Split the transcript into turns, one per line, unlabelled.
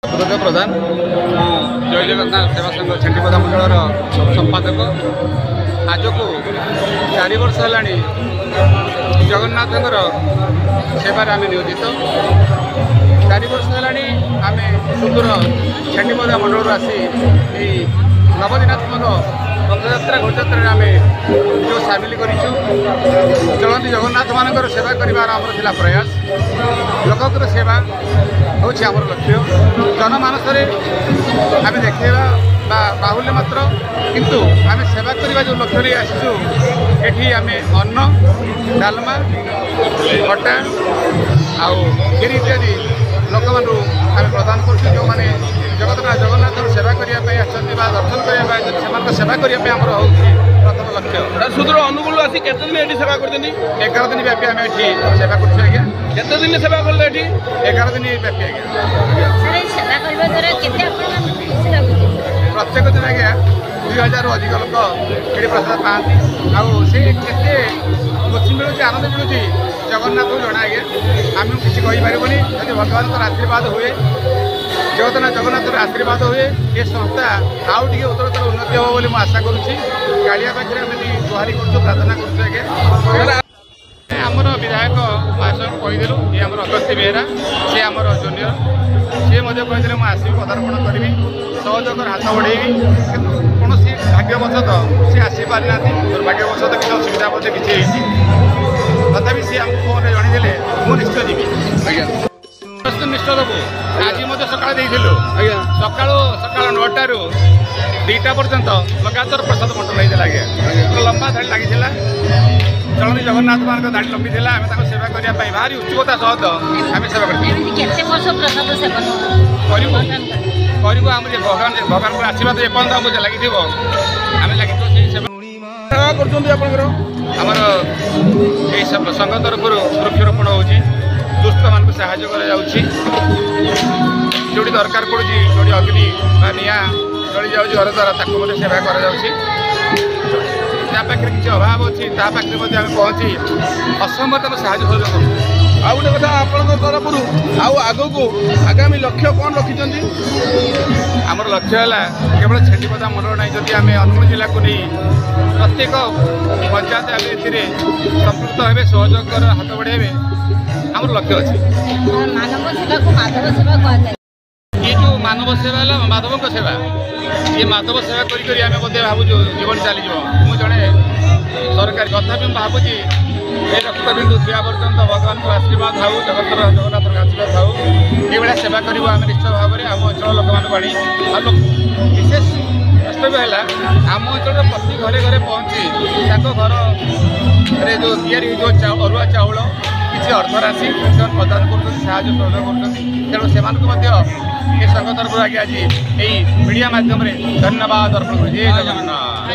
सुब्रत प्रधान जय जगन्नाथ सेवा संघ छेंडीपदा मंडल संपादक आज को 4 वर्ष है जगन्नाथ सेवार आम नियोजित 4 वर्ष है आम सुदूर छेंडीपदा मंडल आसी नवदिनात्मक रथयात्रा घोषयात्रा आम जो सामिल करूँ चलती जगन्नाथ मान सेवा करार आमर प्रयास लोक सेवा हूँ आमर लक्ष्य जनमानस आम देखा बाहुल्य मात्र किंतु आम सेवा करने जो लक्ष्य नहीं आसचु ये आम अन्न डालमा खटा आरी इत्यादि लोक आम प्रदान कर जो मैंने जगन्नाथ सेवा करने आसछन्ति दर्शन करने सेवा करने आमर हूँ प्रथम लक्ष्य
सुदूर अनुकूल आसी केते दिन एठी सेवा करछन्ति
11 दिन व्यापी आम ये सेवा कर आज्ञा
केते दिन सेवा करले एठी
11 दिन व्यापी आज्ञा
सर सेवा करबा द्वारा केते आपन खुशी लागुछि
प्रत्येक दिन आज्ञा 2000 अधिक लोक ये प्रसाद पाती आते खुशी मिलूँ आनंद मिलूँ जगन्नाथ को जना आज्ञा आम किसी कहीपरबनी जब भगवान आशीर्वाद हुए जगन्नाथ आशीर्वाद हुए ये संस्था आउ टे उत्तरोत्तर उन्नति हम बोली आशा करुँची कालिया पाखे आम गुहारी कर प्रार्थना कर आमर विधायक महाशय कहीदेलु ये आम अगस्ती बेहरा सी आमर जूनियर सी कहते मुझे आसवि पदार्पण करी सहयोग हाथ बढ़ेबी कौन भाग्यवशत सी आसी पारि ना दुर्भाग्यवशत किसी असुविधा मत किसी तथापि सी आमको फोन जनईले मुझे निश्चय जी निष्ठ देवु आज मत सका सका 9टा रू 2टा पर्यंत लगातार प्रसाद बंटन होता आज्ञा लंबा धाड़ी लगी चलती जगन्नाथ मान धाड़ी लंबी थी आम सेवा करने भारी उत्सुकता सहित आम सेवा करूँ आम भगवान भगवान आशीर्वाद एपर्त आमको लगी आम लगी सेवा करमर ये संघ तरफ वृक्षरोपण हो दुष्ट मान साहय जोटी दरकार पड़ी जोटी अग्नि निआ जली जाऊँ घर द्वारा सेवा कर किसी अभाव अच्छी पाखे पहुँची असमर्थ साहय सहयोग करूँ
आ गोटे कथा आपण तरफ आग को आगामी लक्ष्य कौन रखिंट
आमर लक्ष्य है केवल छेंडीपदा मंडल ना जदि आम अनुगुण जिला को नहीं प्रत्येक पंचायत आम ए संपृक्त हे सहयोग हाथ बढ़े आमर लक्ष्य अच्छे
मानव सेवा को माधव सेवा कहते
ये जो मानव सेवा है माधव सेवा ये माधव सेवा करी आम बोधे भावुँ जीवन चलीज मुझे जड़े सरकारी तथापि भावुँ ये रक्तबिंदु थिया पर्यंत भगवान को आशीर्वाद थाऊ जगन्नाथ आशीर्वाद थाऊ ये सेवा करूँ आम निश्चय भाव में आम अंचल लोक मान बाड़ी विशेष कर्तव्य है आम अंचल प्रति घरे घरे पहुँची घर जो तैयारी जो अरुआ चाउल किसी अर्थ राशि प्रदान कर सहयोग तेणु से ये संघ तरफ आगे आज यही मीडिया माध्यम धन्यवाद अर्पण कर जय जगन्नाथ।